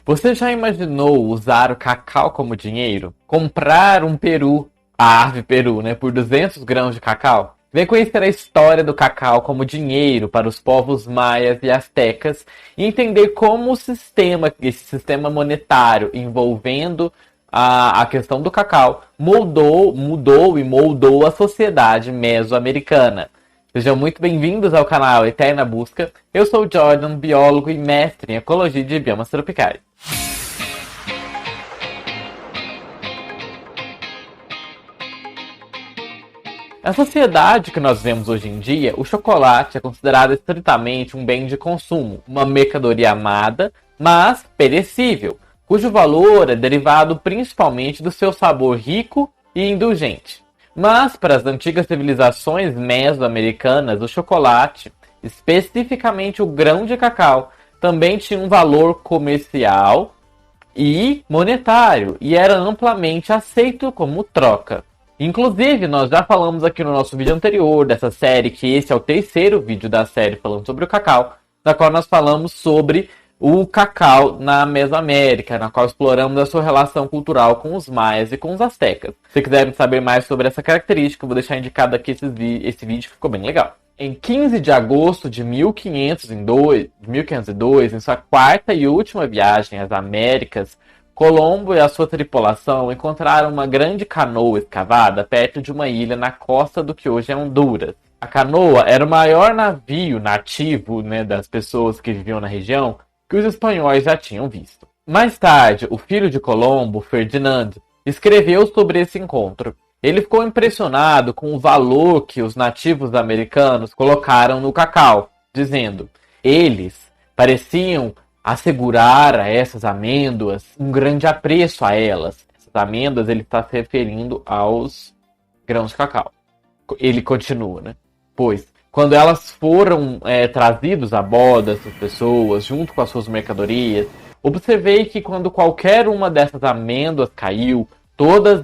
Você já imaginou usar o cacau como dinheiro? Comprar um peru, a ave peru, né, por 200 grãos de cacau? Vem conhecer a história do cacau como dinheiro para os povos maias e astecas e entender como esse sistema monetário envolvendo a questão do cacau mudou e moldou a sociedade mesoamericana. Sejam muito bem-vindos ao canal Eterna Busca. Eu sou o Jordan, biólogo e mestre em Ecologia de Biomas Tropicais. Na sociedade que nós vemos hoje em dia, o chocolate é considerado estritamente um bem de consumo, uma mercadoria amada, mas perecível, cujo valor é derivado principalmente do seu sabor rico e indulgente. Mas, para as antigas civilizações mesoamericanas, o chocolate, especificamente o grão de cacau, também tinha um valor comercial e monetário, e era amplamente aceito como troca. Inclusive, nós já falamos aqui no nosso vídeo anterior dessa série, que esse é o terceiro vídeo da série falando sobre o cacau, na qual nós falamos sobre o cacau na Mesoamérica, na qual exploramos a sua relação cultural com os maias e com os astecas. Se quiserem saber mais sobre essa característica, eu vou deixar indicado aqui esse vídeo, que ficou bem legal. Em 15 de agosto de 1502, em sua quarta e última viagem às Américas, Colombo e a sua tripulação encontraram uma grande canoa escavada perto de uma ilha na costa do que hoje é Honduras. A canoa era o maior navio nativo, das pessoas que viviam na região, que os espanhóis já tinham visto. Mais tarde, o filho de Colombo, Ferdinand, escreveu sobre esse encontro. Ele ficou impressionado com o valor que os nativos americanos colocaram no cacau, dizendo: eles pareciam assegurar a essas amêndoas um grande apreço a elas. Essas amêndoas, ele está se referindo aos grãos de cacau. Ele continua, pois quando elas foram trazidas a bordo dessas pessoas, junto com as suas mercadorias, observei que quando qualquer uma dessas amêndoas caiu, todas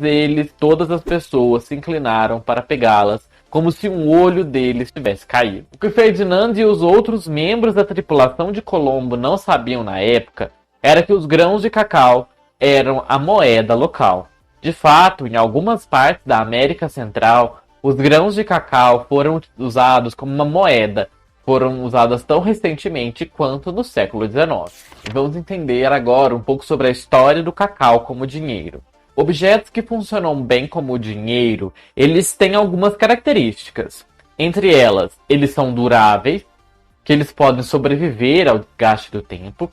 as pessoas se inclinaram para pegá-las, como se um olho deles tivesse caído. O que Ferdinand e os outros membros da tripulação de Colombo não sabiam na época era que os grãos de cacau eram a moeda local. De fato, em algumas partes da América Central, os grãos de cacau foram usados como uma moeda. Foram usadas tão recentemente quanto no século XIX. E vamos entender agora um pouco sobre a história do cacau como dinheiro. Objetos que funcionam bem como dinheiro, eles têm algumas características. Entre elas, eles são duráveis, que eles podem sobreviver ao desgaste do tempo,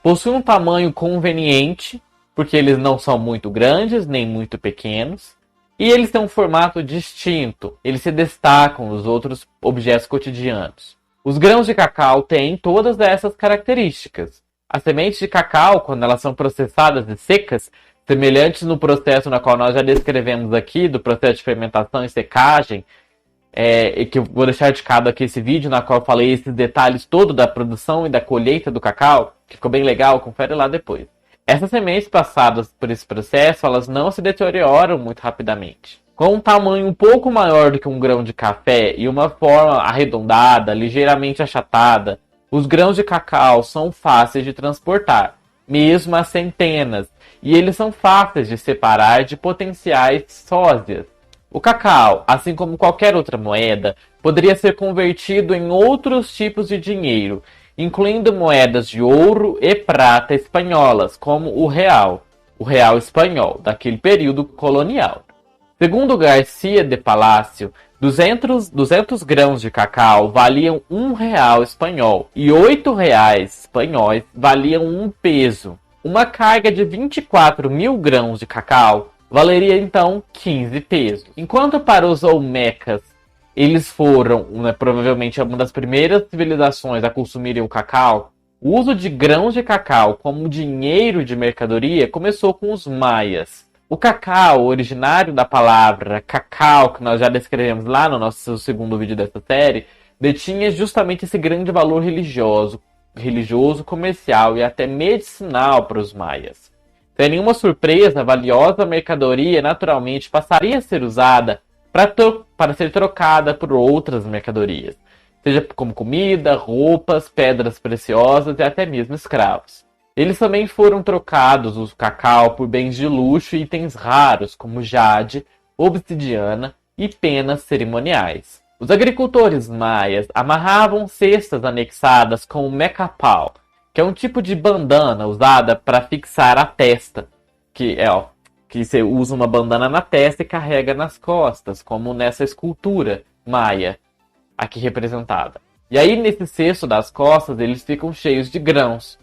possuem um tamanho conveniente, porque eles não são muito grandes nem muito pequenos, e eles têm um formato distinto, eles se destacam dos outros objetos cotidianos. Os grãos de cacau têm todas essas características. As sementes de cacau, quando elas são processadas e secas, semelhantes no processo na qual nós já descrevemos aqui, do processo de fermentação e secagem, que eu vou deixar indicado aqui esse vídeo, na qual eu falei esses detalhes todos da produção e da colheita do cacau, que ficou bem legal, confere lá depois. Essas sementes passadas por esse processo, elas não se deterioram muito rapidamente. Com um tamanho um pouco maior do que um grão de café e uma forma arredondada, ligeiramente achatada, os grãos de cacau são fáceis de transportar, mesmo a centenas, e eles são fáceis de separar de potenciais sósias. O cacau, assim como qualquer outra moeda, poderia ser convertido em outros tipos de dinheiro, incluindo moedas de ouro e prata espanholas, como o real espanhol, daquele período colonial. Segundo Garcia de Palacio, 200 grãos de cacau valiam R$1 espanhol e R$8 espanhóis valiam um peso. Uma carga de 24 mil grãos de cacau valeria então 15 pesos. Enquanto para os olmecas eles foram provavelmente uma das primeiras civilizações a consumirem o cacau, o uso de grãos de cacau como dinheiro de mercadoria começou com os maias. O cacau, originário da palavra cacau, que nós já descrevemos lá no nosso segundo vídeo dessa série, detinha justamente esse grande valor religioso, comercial e até medicinal para os maias. Sem nenhuma surpresa, a valiosa mercadoria naturalmente passaria a ser usada para ser trocada por outras mercadorias, seja como comida, roupas, pedras preciosas e até mesmo escravos. Eles também foram trocados, o cacau, por bens de luxo e itens raros, como jade, obsidiana e penas cerimoniais. Os agricultores maias amarravam cestas anexadas com o mecapal, que é um tipo de bandana usada para fixar a testa, que você usa uma bandana na testa e carrega nas costas, como nessa escultura maia, aqui representada. E aí, nesse cesto das costas, eles ficam cheios de grãos.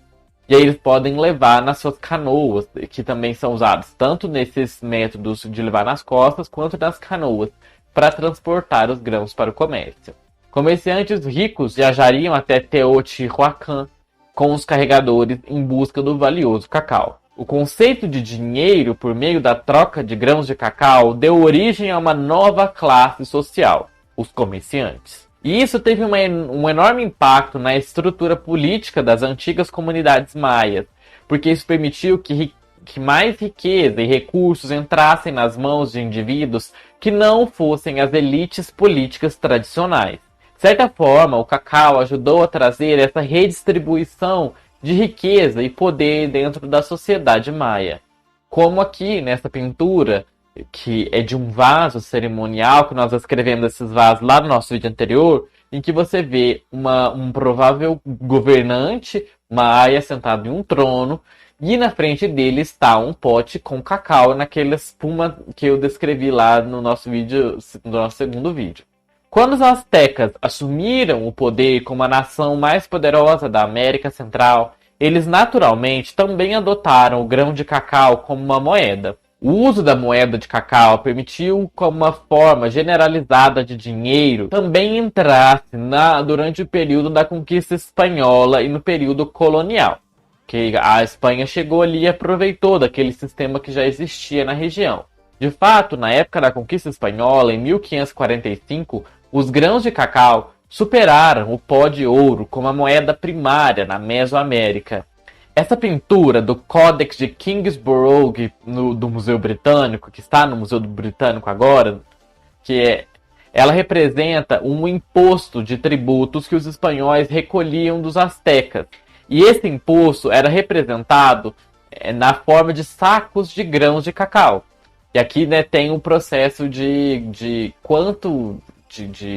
E aí eles podem levar nas suas canoas, que também são usadas tanto nesses métodos de levar nas costas, quanto nas canoas, para transportar os grãos para o comércio. Comerciantes ricos viajariam até Teotihuacan com os carregadores em busca do valioso cacau. O conceito de dinheiro por meio da troca de grãos de cacau deu origem a uma nova classe social, os comerciantes. E isso teve um enorme impacto na estrutura política das antigas comunidades maias, porque isso permitiu que mais riqueza e recursos entrassem nas mãos de indivíduos que não fossem as elites políticas tradicionais. De certa forma, o cacau ajudou a trazer essa redistribuição de riqueza e poder dentro da sociedade maia. Como aqui nessa pintura, que é de um vaso cerimonial, que nós escrevemos esses vasos lá no nosso vídeo anterior, em que você vê um provável governante maia sentado em um trono, e na frente dele está um pote com cacau naquela espuma que eu descrevi lá no nosso vídeo, no nosso segundo vídeo. Quando os astecas assumiram o poder como a nação mais poderosa da América Central, eles naturalmente também adotaram o grão de cacau como uma moeda. O uso da moeda de cacau permitiu que uma forma generalizada de dinheiro também entrasse durante o período da conquista espanhola e no período colonial, que a Espanha chegou ali e aproveitou daquele sistema que já existia na região. De fato, na época da conquista espanhola, em 1545, os grãos de cacau superaram o pó de ouro como a moeda primária na Mesoamérica. Essa pintura do Códex de Kingsborough do Museu Britânico, que está no Museu Britânico agora, ela representa um imposto de tributos que os espanhóis recolhiam dos astecas. E esse imposto era representado na forma de sacos de grãos de cacau. E aqui, né, tem um processo de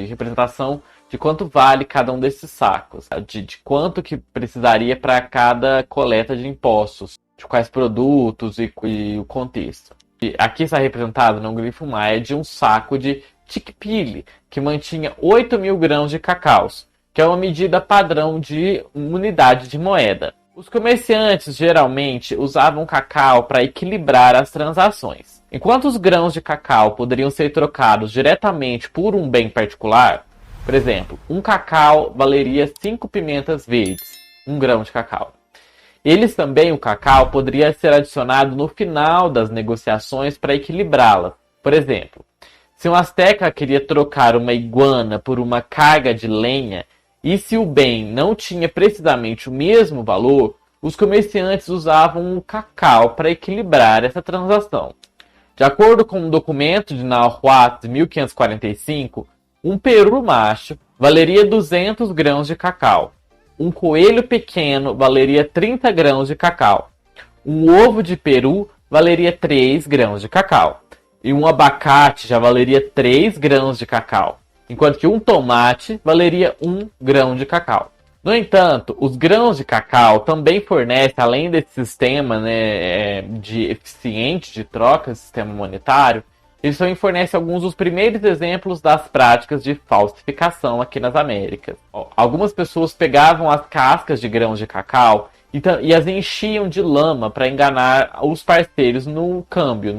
representação de quanto vale cada um desses sacos, de quanto que precisaria para cada coleta de impostos, de quais produtos e o contexto. E aqui está representado no grifo maia de um saco de chickpea, que mantinha 8.000 grãos de cacaus, que é uma medida padrão de unidade de moeda. Os comerciantes geralmente usavam cacau para equilibrar as transações. Enquanto os grãos de cacau poderiam ser trocados diretamente por um bem particular, por exemplo, um cacau valeria 5 pimentas verdes, um grão de cacau. O cacau poderia ser adicionado no final das negociações para equilibrá-las. Por exemplo, se um asteca queria trocar uma iguana por uma carga de lenha, e se o bem não tinha precisamente o mesmo valor, os comerciantes usavam o cacau para equilibrar essa transação. De acordo com um documento de Nahuatl de 1545, um peru macho valeria 200 grãos de cacau. Um coelho pequeno valeria 30 grãos de cacau. Um ovo de peru valeria 3 grãos de cacau. E um abacate já valeria 3 grãos de cacau. Enquanto que um tomate valeria 1 grão de cacau. No entanto, os grãos de cacau também fornecem, além desse sistema, né, eficiente de troca, sistema monetário, eles também fornecem alguns dos primeiros exemplos das práticas de falsificação aqui nas Américas. Algumas pessoas pegavam as cascas de grãos de cacau e as enchiam de lama para enganar os parceiros no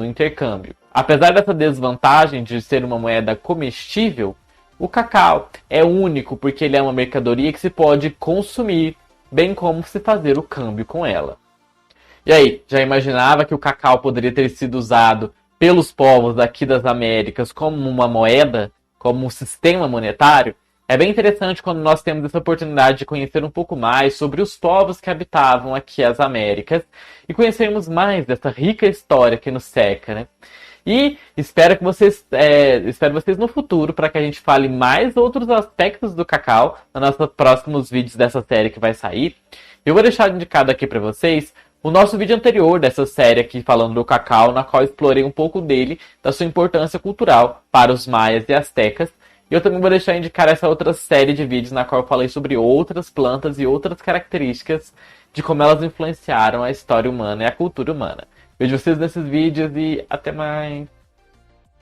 intercâmbio. Apesar dessa desvantagem de ser uma moeda comestível, o cacau é único porque ele é uma mercadoria que se pode consumir, bem como se fazer o câmbio com ela. E aí, já imaginava que o cacau poderia ter sido usado pelos povos daqui das Américas como uma moeda, como um sistema monetário? É bem interessante quando nós temos essa oportunidade de conhecer um pouco mais sobre os povos que habitavam aqui as Américas e conhecermos mais dessa rica história que nos cerca, né? E espero vocês no futuro para que a gente fale mais outros aspectos do cacau nos nossos próximos vídeos dessa série que vai sair. Eu vou deixar indicado aqui para vocês o nosso vídeo anterior dessa série aqui falando do cacau, na qual eu explorei um pouco dele, da sua importância cultural para os maias e astecas. E eu também vou deixar indicar essa outra série de vídeos na qual eu falei sobre outras plantas e outras características de como elas influenciaram a história humana e a cultura humana. Vejo vocês nesses vídeos e até mais!